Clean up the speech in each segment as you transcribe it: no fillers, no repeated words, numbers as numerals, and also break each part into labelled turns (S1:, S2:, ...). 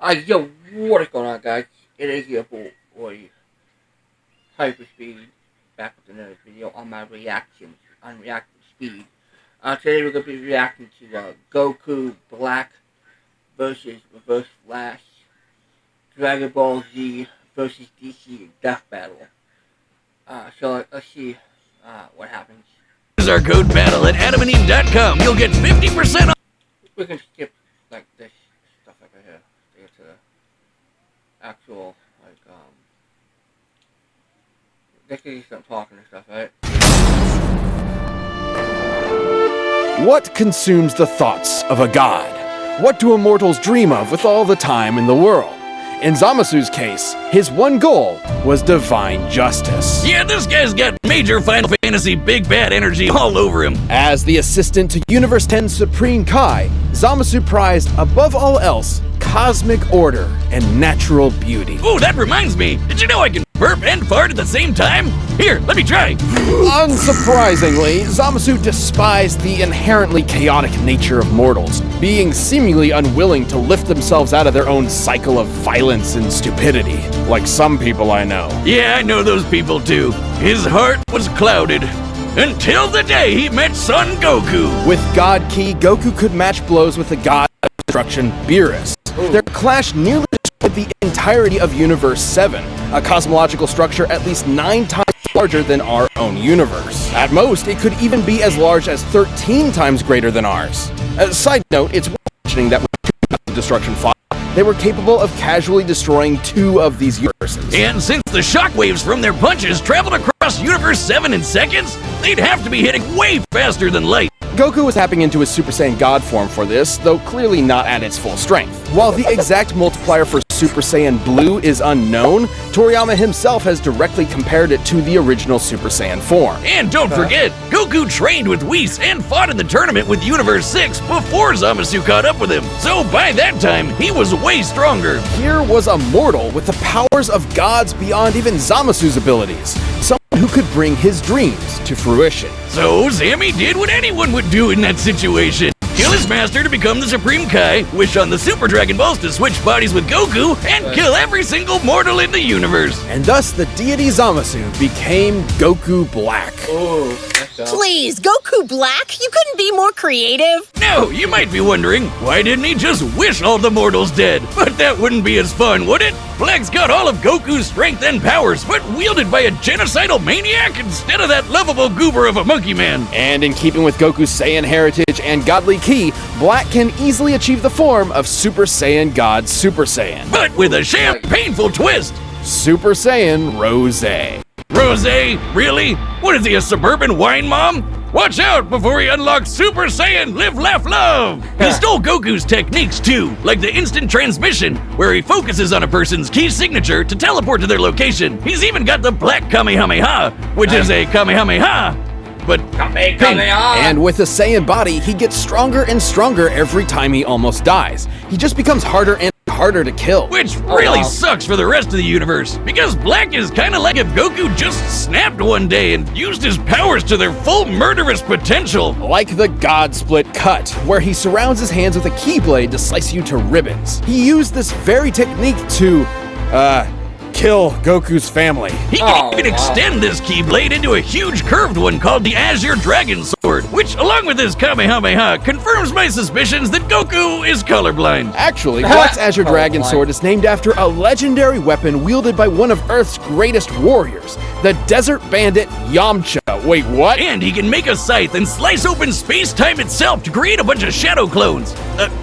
S1: Yo, what is going on, guys? It is your boy, Hyperspeed, back with another video on my reactions on Reactive Speed. Today we're going to be reacting to Goku Black versus Reverse Flash, Dragon Ball Z versus DC Death Battle. So let's see what happens.
S2: Use our code BATTLE at adamandeve.com. You'll get 50% off.
S1: We can skip like this stuff over here to get to the actual let's get some talking and stuff, right?
S3: What consumes the thoughts of a god? What do immortals dream of with all the time in the world? In Zamasu's case, his one goal was divine justice.
S2: Yeah, this guy's got major Final Fantasy big bad energy all over him.
S3: As the assistant to Universe 10's Supreme Kai, Zamasu prized, above all else, cosmic order and natural beauty.
S2: Oh, that reminds me. Did you know I can burp and fart at the same time? Here, let me try.
S3: Unsurprisingly, Zamasu despised the inherently chaotic nature of mortals, being seemingly unwilling to lift themselves out of their own cycle of violence and stupidity, like some people I know.
S2: Yeah, I know those people too. His heart was clouded. Until the day he met Son Goku.
S3: With God Ki, Goku could match blows with the god of destruction, Beerus. Their clash nearly destroyed the entirety of Universe 7, a cosmological structure at least 9 times larger than our own universe. At most, it could even be as large as 13 times greater than ours. Side note, it's worth mentioning that with 2 gods of destruction fought, they were capable of casually destroying 2 of these universes.
S2: And since the shockwaves from their punches traveled across Universe 7 in seconds, they'd have to be hitting way faster than light.
S3: Goku was tapping into his Super Saiyan God form for this, though clearly not at its full strength. While the exact multiplier for Super Saiyan Blue is unknown, Toriyama himself has directly compared it to the original Super Saiyan form.
S2: And don't forget, Goku trained with Whis and fought in the tournament with Universe 6 before Zamasu caught up with him. So by that time, he was way stronger.
S3: Here was a mortal with the powers of gods beyond even Zamasu's abilities. Someone who could bring his dreams to fruition.
S2: So Zammy did what anyone would do in that situation. Kill his master to become the Supreme Kai, wish on the Super Dragon Balls to switch bodies with Goku, and kill every single mortal in the universe.
S3: And thus the deity Zamasu became Goku Black.
S1: Oh,
S4: Please, Goku Black? You couldn't be more creative?
S2: Now, you might be wondering, why didn't he just wish all the mortals dead? But that wouldn't be as fun, would it? Black's got all of Goku's strength and powers, but wielded by a genocidal maniac instead of that lovable goober of a monkey man.
S3: And in keeping with Goku's Saiyan heritage and godly ki, Black can easily achieve the form of Super Saiyan God Super Saiyan.
S2: But with a painful twist.
S3: Super Saiyan Rose.
S2: Rose? Really? What is he, a suburban wine mom? Watch out before he unlocks Super Saiyan Live, Laugh, Love! He stole Goku's techniques too, like the instant transmission, where he focuses on a person's key signature to teleport to their location. He's even got the Black Kamehameha, which is a Kamehameha, but pink.
S3: And with a Saiyan body, he gets stronger and stronger every time he almost dies. He just becomes harder and harder to kill.
S2: Which really sucks for the rest of the universe, because Black is kinda like if Goku just snapped one day and used his powers to their full murderous potential.
S3: Like the God Split Cut, where he surrounds his hands with a keyblade to slice you to ribbons. He used this very technique to, kill Goku's family.
S2: He can even extend this Keyblade into a huge curved one called the Azure Dragon Sword, which, along with his Kamehameha, confirms my suspicions that Goku is colorblind.
S3: Actually, Black's Azure Dragon Sword is named after a legendary weapon wielded by one of Earth's greatest warriors, the Desert Bandit Yamcha. Wait, what?
S2: And he can make a scythe and slice open space-time itself to create a bunch of shadow clones.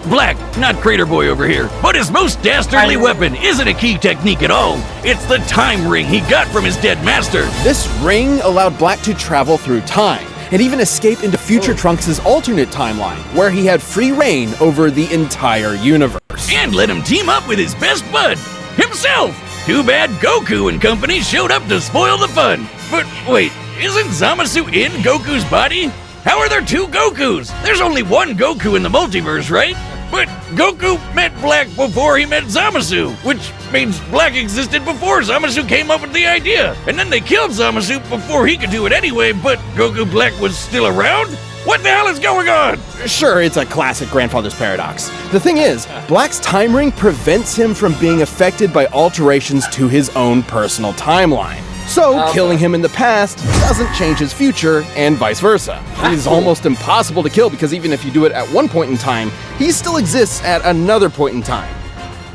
S2: Black, not Crater Boy over here. But his most dastardly weapon isn't a key technique at all. It's the time ring he got from his dead master.
S3: This ring allowed Black to travel through time and even escape into future Trunks' alternate timeline, where he had free reign over the entire universe.
S2: And let him team up with his best bud, himself. Too bad Goku and company showed up to spoil the fun. But wait, isn't Zamasu in Goku's body? How are there 2 Gokus? There's only one Goku in the multiverse, right? But Goku met Black before he met Zamasu, which means Black existed before Zamasu came up with the idea. And then they killed Zamasu before he could do it anyway, but Goku Black was still around? What the hell is going on?
S3: Sure, it's a classic grandfather's paradox. The thing is, Black's time ring prevents him from being affected by alterations to his own personal timeline. So, killing him in the past doesn't change his future, and vice versa. He's almost impossible to kill because even if you do it at one point in time, he still exists at another point in time.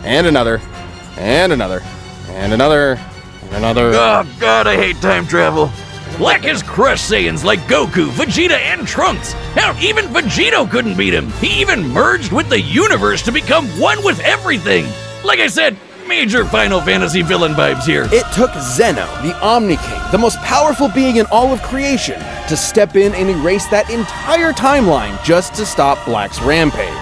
S3: And another, and another, and another, and another.
S2: Oh god, I hate time travel. Black has crushed Saiyans like Goku, Vegeta, and Trunks. Hell, even Vegito couldn't beat him. He even merged with the universe to become one with everything. Like I said, major Final Fantasy villain vibes here.
S3: It took Zeno, the Omni King, the most powerful being in all of creation, to step in and erase that entire timeline just to stop Black's rampage.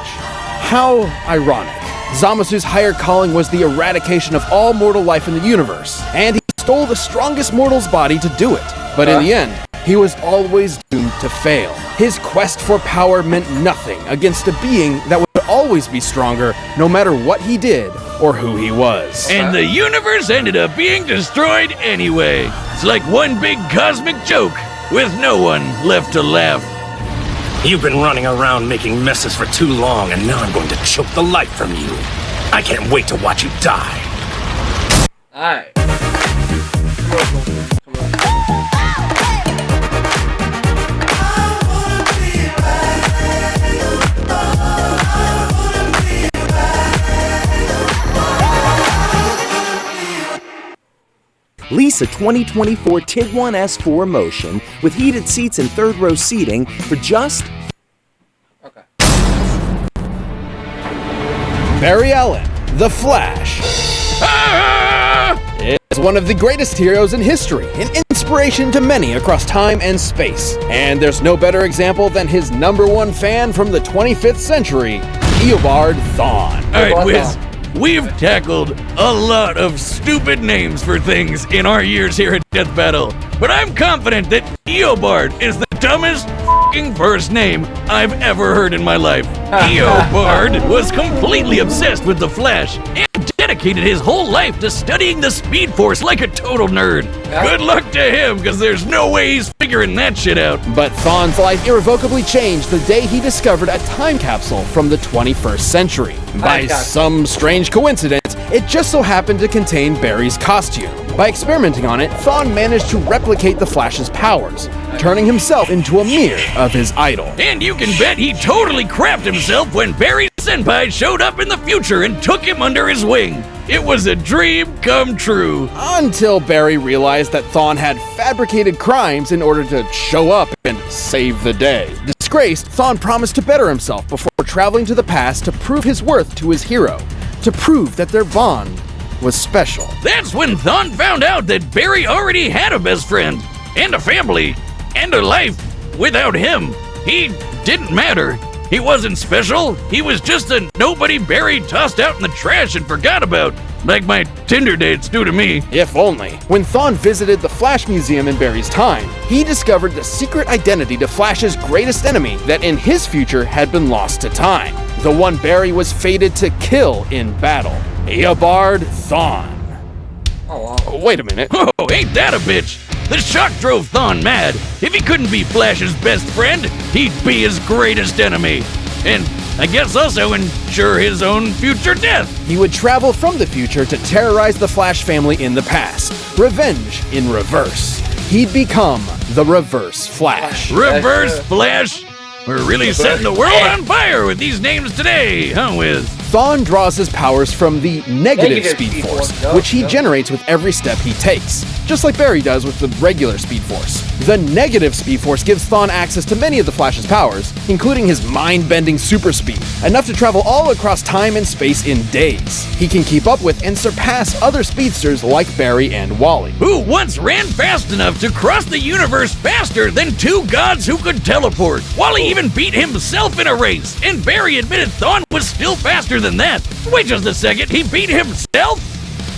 S3: How ironic. Zamasu's higher calling was the eradication of all mortal life in the universe, and he stole the strongest mortal's body to do it. But in the end, he was always doomed to fail. His quest for power meant nothing against a being that would always be stronger no matter what he did or who he was.
S2: And the universe ended up being destroyed anyway. It's like one big cosmic joke with no one left to laugh.
S5: You've been running around making messes for too long, and now I'm going to choke the life from you. I can't wait to watch you die.
S1: Alright.
S6: Lease a 2024 Tiguan S4 Motion with heated seats and third row seating for just...
S1: Okay.
S3: Barry Allen, the Flash, is one of the greatest heroes in history, an inspiration to many across time and space. And there's no better example than his #1 fan from the 25th century, Eobard Thawne.
S2: Alright, Wiz. We've tackled a lot of stupid names for things in our years here at Death Battle, but I'm confident that Eobard is the dumbest f***ing first name I've ever heard in my life. Eobard was completely obsessed with the Flash and dedicated his whole life to studying the Speed Force like a total nerd. Good luck to him, because there's no way he's figuring that shit out.
S3: But Thawne's life irrevocably changed the day he discovered a time capsule from the 21st century. By some strange coincidence, it just so happened to contain Barry's costume. By experimenting on it, Thawne managed to replicate the Flash's powers, turning himself into a mirror of his idol.
S2: And you can bet he totally crapped himself when Barry Senpai showed up in the future and took him under his wing. It was a dream come true.
S3: Until Barry realized that Thawne had fabricated crimes in order to show up and save the day. Disgraced, Thawne promised to better himself before traveling to the past to prove his worth to his hero, to prove that their bond was special.
S2: That's when Thawne found out that Barry already had a best friend, and a family, and a life. Without him, he didn't matter. He wasn't special. He was just a nobody Barry tossed out in the trash and forgot about, like my Tinder dates do to me.
S3: If only. When Thawne visited the Flash Museum in Barry's time, he discovered the secret identity to Flash's greatest enemy that in his future had been lost to time. The one Barry was fated to kill in battle. Eobard Thawne.
S1: Oh, wow.
S3: Wait a minute.
S2: Oh, ain't that a bitch? The shock drove Thawne mad. If he couldn't be Flash's best friend, he'd be his greatest enemy. And I guess also ensure his own future death.
S3: He would travel from the future to terrorize the Flash family in the past. Revenge in reverse. He'd become the Reverse Flash.
S2: Reverse Flash? We're really setting the world on fire with these names today, huh, Wiz?
S3: Thawne draws his powers from the negative Speed Force, which he generates with every step he takes, just like Barry does with the regular Speed Force. The negative Speed Force gives Thawne access to many of the Flash's powers, including his mind-bending super speed, enough to travel all across time and space in days. He can keep up with and surpass other speedsters like Barry and Wally,
S2: who once ran fast enough to cross the universe faster than two gods who could teleport. Wally even beat himself in a race, and Barry admitted Thawne was still faster than that. Wait just a second, he beat himself?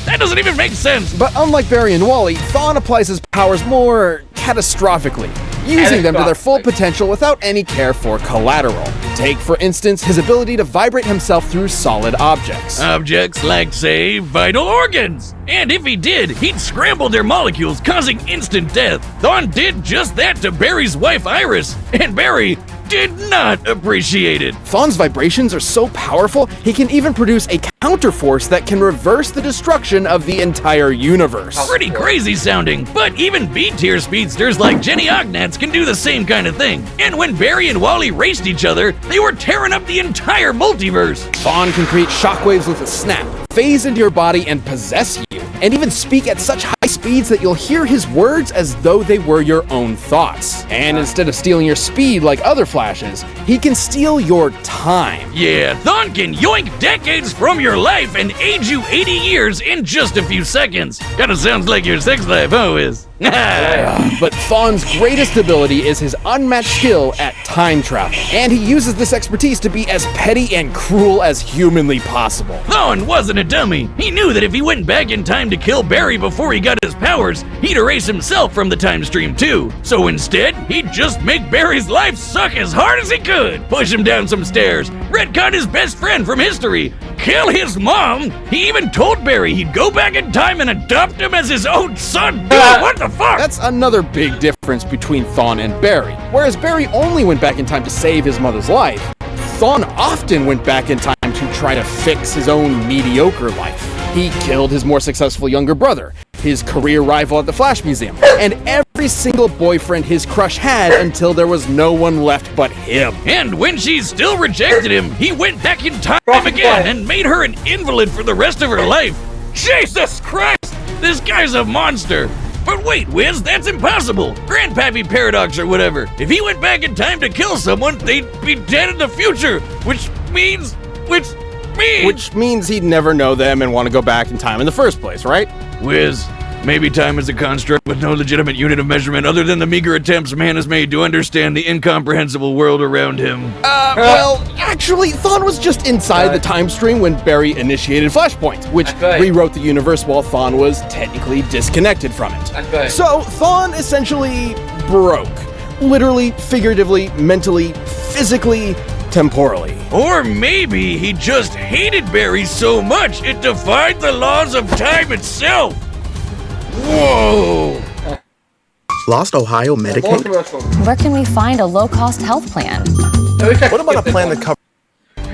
S2: That doesn't even make sense.
S3: But unlike Barry and Wally, Thawne applies his powers more catastrophically, using them to their full potential without any care for collateral. Take, for instance, his ability to vibrate himself through solid objects.
S2: Objects like, say, vital organs. And if he did, he'd scramble their molecules, causing instant death. Thawne did just that to Barry's wife, Iris, and Barry did not appreciate it.
S3: Thawne's vibrations are so powerful, he can even produce a counterforce that can reverse the destruction of the entire universe.
S2: Pretty crazy sounding, but even B-tier speedsters like Jenny Ognats can do the same kind of thing. And when Barry and Wally raced each other, they were tearing up the entire multiverse.
S3: Thawne can create shockwaves with a snap, phase into your body and possess you, and even speak at such high speeds that you'll hear his words as though they were your own thoughts. And instead of stealing your speed like other Flashes, he can steal your time.
S2: Yeah, Thawne can yoink decades from your life and age you 80 years in just a few seconds. Kinda sounds like your sex life, huh, Wiz?
S3: But Thawne's greatest ability is his unmatched skill at time travel, and he uses this expertise to be as petty and cruel as humanly possible.
S2: Thawne wasn't a dummy. He knew that if he went back in time to kill Barry before he got his powers, he'd erase himself from the time stream too. So instead, he'd just make Barry's life suck as hard as he could, push him down some stairs, retcon his best friend from history, kill his mom. He even told Barry he'd go back in time and adopt him as his own son. Dude, what the fuck?
S3: That's another big difference between Thawne and Barry. Whereas Barry only went back in time to save his mother's life, Thawne often went back in time to try to fix his own mediocre life. He killed his more successful younger brother, his career rival at the Flash Museum, and every single boyfriend his crush had until there was no one left but him.
S2: And when she still rejected him, he went back in time again and made her an invalid for the rest of her life. Jesus Christ! This guy's a monster! But wait, Wiz, that's impossible! Grandpappy Paradox or whatever. If he went back in time to kill someone, they'd be dead in the future, which means...
S3: Which means he'd never know them and want to go back in time in the first place, right?
S2: Wiz, maybe time is a construct with no legitimate unit of measurement other than the meager attempts man has made to understand the incomprehensible world around him.
S3: Well, actually, Thawne was just inside the time stream when Barry initiated Flashpoint, which rewrote the universe while Thawne was technically disconnected from it. So, Thawne essentially broke. Literally, figuratively, mentally, physically, temporally.
S2: Or maybe he just hated Barry so much it defied the laws of time itself. Whoa!
S7: Lost Ohio Medicaid?
S8: Where can we find a low-cost health plan?
S7: What about a plan that covers...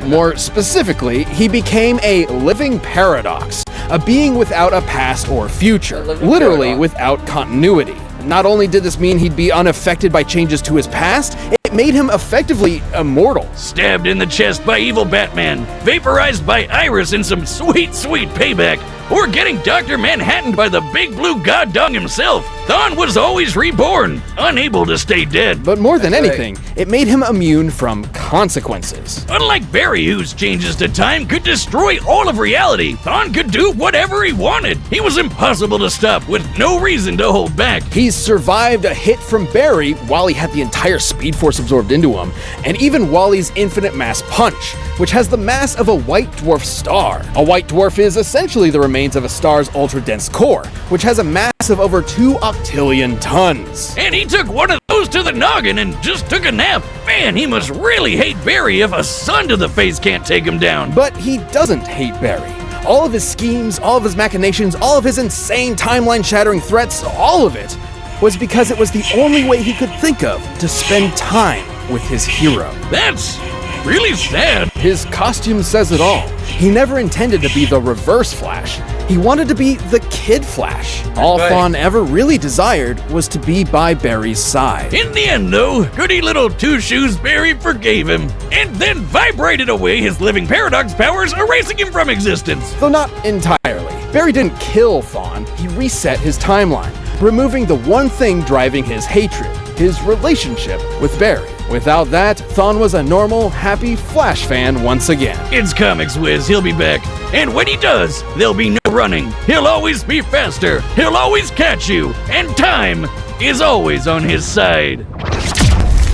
S3: More specifically, he became a living paradox, a being without a past or future, literally without continuity. Not only did this mean he'd be unaffected by changes to his past, it made him effectively immortal.
S2: Stabbed in the chest by evil Batman, vaporized by Iris in some sweet, sweet payback, or getting Dr. Manhattan by the big blue god dog himself, Thawne was always reborn, unable to stay dead.
S3: But more than anything, it made him immune from consequences.
S2: Unlike Barry, whose changes to time could destroy all of reality, Thawne could do whatever he wanted. He was impossible to stop, with no reason to hold back.
S3: He's survived a hit from Barry while he had the entire Speed Force absorbed into him, and even Wally's infinite mass punch, which has the mass of a white dwarf star. A white dwarf is essentially the remains of a star's ultra-dense core, which has a mass of over 2 octillion tons.
S2: And he took one of those to the noggin and just took a nap. Man, he must really hate Barry if a sun to the face can't take him down.
S3: But he doesn't hate Barry. All of his schemes, all of his machinations, all of his insane timeline-shattering threats, all of it was because it was the only way he could think of to spend time with his hero.
S2: That's really sad.
S3: His costume says it all. He never intended to be the Reverse Flash. He wanted to be the Kid Flash. All Thawne ever really desired was to be by Barry's side.
S2: In the end, though, goody little Two Shoes Barry forgave him, and then vibrated away his living paradox powers, erasing him from existence.
S3: Though not entirely. Barry didn't kill Thawne, he reset his timeline, removing the one thing driving his hatred, his relationship with Barry. Without that, Thawne was a normal, happy Flash fan once again.
S2: It's comics, Wiz. He'll be back. And when he does, there'll be no running. He'll always be faster. He'll always catch you. And time is always on his side.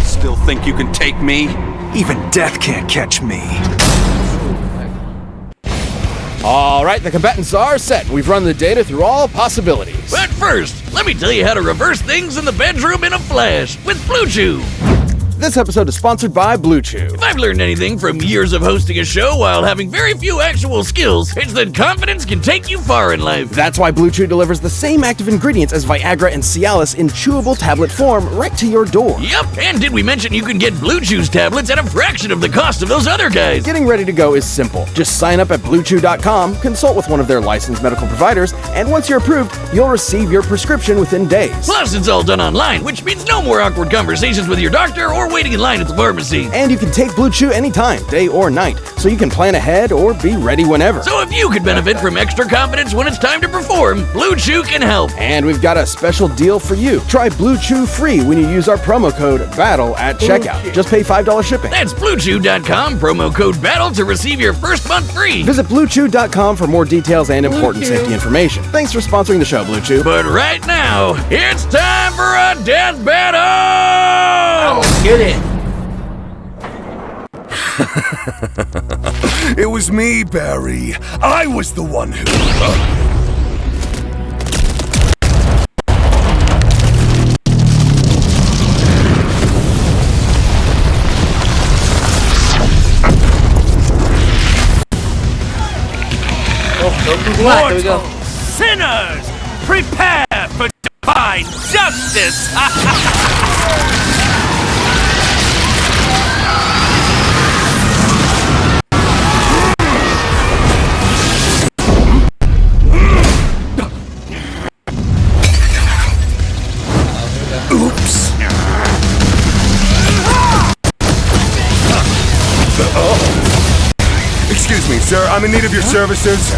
S9: Still think you can take me? Even death can't catch me.
S3: All right, the combatants are set. We've run the data through all possibilities.
S2: But first, let me tell you how to reverse things in the bedroom in a flash with Blue Chew.
S3: This episode is sponsored by Blue Chew.
S2: If I've learned anything from years of hosting a show while having very few actual skills, it's that confidence can take you far in life.
S3: That's why Blue Chew delivers the same active ingredients as Viagra and Cialis in chewable tablet form right to your door.
S2: Yep, and did we mention you can get Blue Chew's tablets at a fraction of the cost of those other guys?
S3: Getting ready to go is simple. Just sign up at BlueChew.com, consult with one of their licensed medical providers, and once you're approved, you'll receive your prescription within days.
S2: Plus, it's all done online, which means no more awkward conversations with your doctor or waiting in line at the pharmacy.
S3: And you can take Blue Chew anytime, day or night, so you can plan ahead or be ready whenever.
S2: So if you could benefit from extra confidence when it's time to perform, Blue Chew can help.
S3: And we've got a special deal for you. Try Blue Chew free when you use our promo code BATTLE at checkout. Just pay $5 shipping.
S2: That's BlueChew.com, promo code BATTLE to receive your first month free.
S3: Visit BlueChew.com for more details and important safety information. Thanks for sponsoring the show, Blue Chew.
S2: But right now, it's time for a death battle!
S1: Oh, get it.
S9: It was me, Barry. I was the one who...
S1: There we go.
S5: Sinners, prepare for divine justice!
S9: Oops. Excuse me, sir. I'm in need of your services.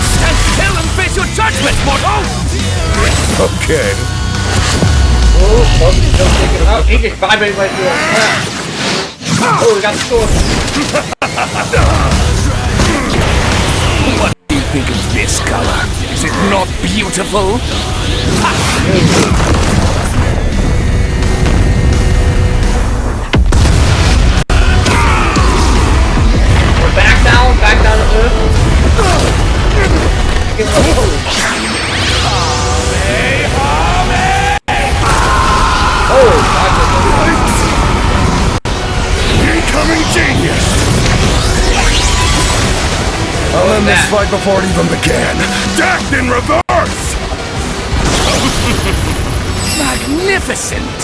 S5: Stand still and face your judgment, mortal!
S9: Okay.
S1: Oh, he just vibrated right through it. Oh, we got the sword.
S5: What do you think of this color? Is it not beautiful?
S1: We're back down to earth.
S9: Incoming genius! I'll end this fight before it even began. Death in reverse!
S5: Magnificent!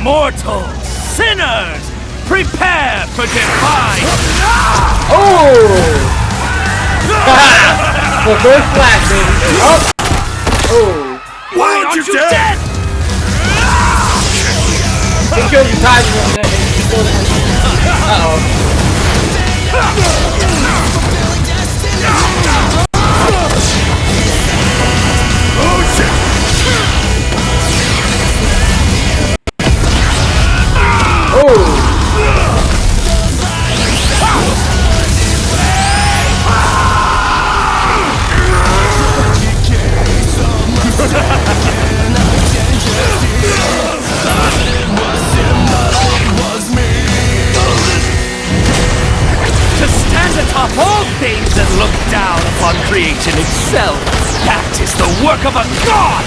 S5: Mortals, sinners, prepare for divine!
S1: Oh! The first flash, baby. Oh!
S9: Why aren't you dead?
S1: He killed the tiger. Uh-oh.
S9: Oh shit!
S1: Oh!
S5: To stand atop all things and look down upon creation itself, that is the work of a god!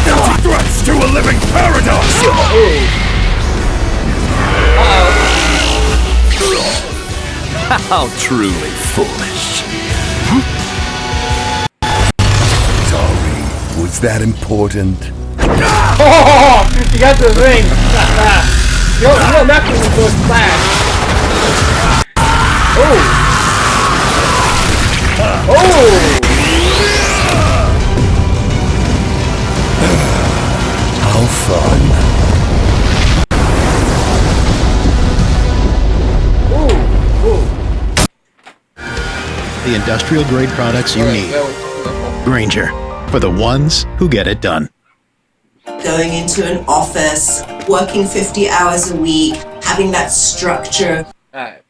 S9: Empty threats to a living paradox!
S5: How truly foolish.
S9: Sorry, was that important?
S1: Oh! You got the ring! Yo, that was the first flash. Oh! Oh!
S9: How fun.
S10: The industrial grade products you need. Grainger, for the ones who get it done.
S11: Going into an office, working 50 hours a week, having that structure.
S1: Alright.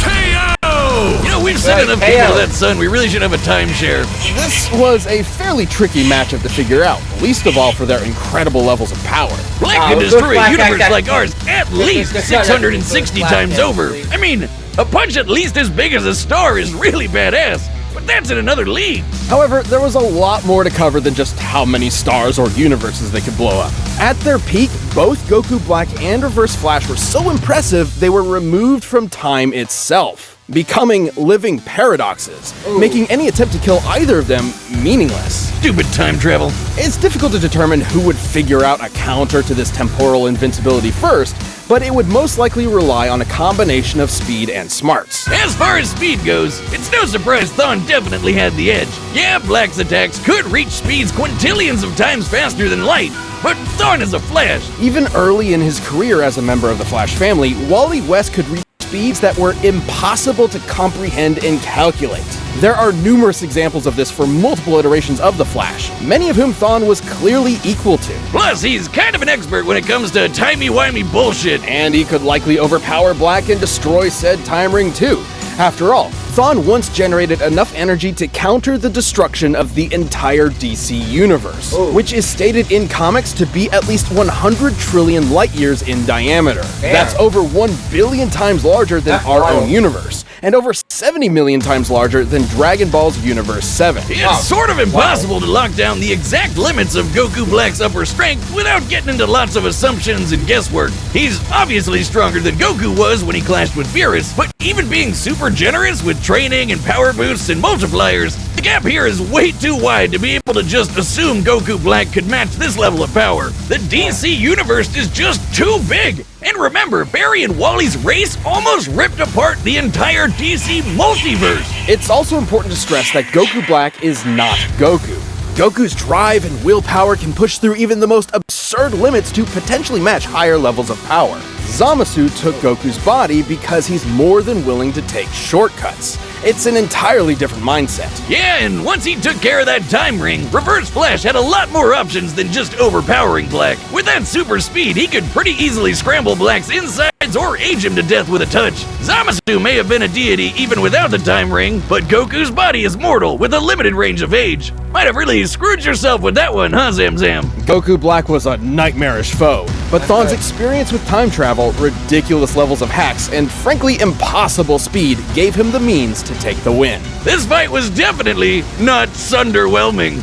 S2: KO! You know, we We've sent enough people to that sun, we really should have a timeshare.
S3: This was a fairly tricky matchup to figure out, least of all for their incredible levels of power.
S2: Black can destroy a universe like ours at least 660 times over. I mean, a punch at least as big as a star is really badass, but that's in another league.
S3: However, there was a lot more to cover than just how many stars or universes they could blow up. At their peak, both Goku Black and Reverse Flash were so impressive they were removed from time itself, becoming living paradoxes, making any attempt to kill either of them meaningless.
S2: Stupid time travel.
S3: It's difficult to determine who would figure out a counter to this temporal invincibility first, but it would most likely rely on a combination of speed and smarts.
S2: As far as speed goes, it's no surprise Thawne definitely had the edge. Yeah, Black's attacks could reach speeds quintillions of times faster than light, but Thawne is a Flash.
S3: Even early in his career as a member of the Flash family, Wally West could reach speeds that were impossible to comprehend and calculate. There are numerous examples of this for multiple iterations of the Flash, many of whom Thawne was clearly equal to.
S2: Plus, he's kind of an expert when it comes to timey-wimey bullshit.
S3: And he could likely overpower Black and destroy said time ring too. After all, Thawne once generated enough energy to counter the destruction of the entire DC universe, which is stated in comics to be at least 100 trillion light years in diameter. That's over 1 billion times larger than our own universe, and over 70 million times larger than Dragon Ball's Universe 7.
S2: It's sort of impossible to lock down the exact limits of Goku Black's upper strength without getting into lots of assumptions and guesswork. He's obviously stronger than Goku was when he clashed with Beerus, but even being super generous with training and power boosts and multipliers, the gap here is way too wide to be able to just assume Goku Black could match this level of power. The DC universe is just too big. And remember, Barry and Wally's race almost ripped apart the entire DC multiverse.
S3: It's also important to stress that Goku Black is not Goku. Goku's drive and willpower can push through even the most absurd limits to potentially match higher levels of power. Zamasu took Goku's body because he's more than willing to take shortcuts. It's an entirely different mindset.
S2: Yeah, and once he took care of that time ring, Reverse Flash had a lot more options than just overpowering Black. With that super speed, he could pretty easily scramble Black's insides or age him to death with a touch. Zamasu may have been a deity even without the time ring, but Goku's body is mortal with a limited range of age. Might have really screwed yourself with that one, huh, Zamzam?
S3: Goku Black was a nightmarish foe, but Thawne's experience with time travel, ridiculous levels of hacks, and frankly impossible speed gave him the means to take the win.
S2: This fight was definitely not sunderwhelming.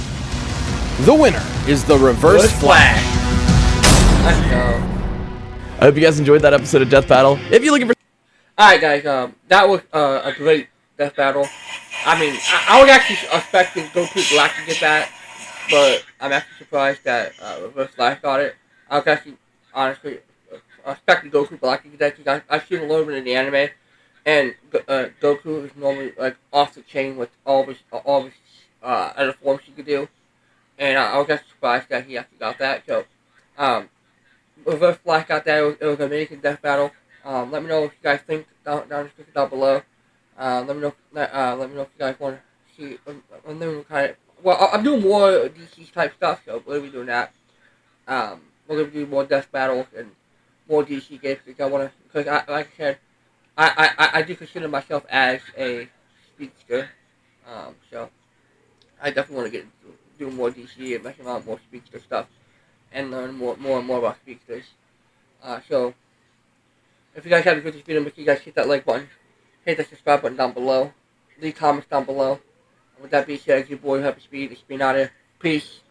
S3: The winner is the Reverse Flash.
S1: Let's go.
S3: I hope you guys enjoyed that episode of Death Battle. If you're looking for...
S1: Alright guys, that was a great death battle. I mean, I was actually expecting Goku Black to get that, but I'm actually surprised that Reverse Flash got it. I was actually, honestly, expecting Goku Black to get that because I've seen a little bit in the anime, and Goku is normally like off the chain with all of his other forms he could do, and I was actually surprised that he actually got that. So, Reverse Flash got that. It was an amazing death battle. Let me know what you guys think down below. Let me know if you guys want to see. Well, I'm doing more DC type stuff, so we're gonna be doing that. We're gonna do more death battles and more DC games because I want to. Because like I said, I do consider myself as a speedster. So I definitely want to do more DC and make a lot more speedster stuff and learn more and more about speedsters. So if you guys have enjoyed this video, make sure you guys hit that like button. Hit the subscribe button down below. Leave comments down below. And with that being said, your boy Happy Speed. It's been out here. Peace.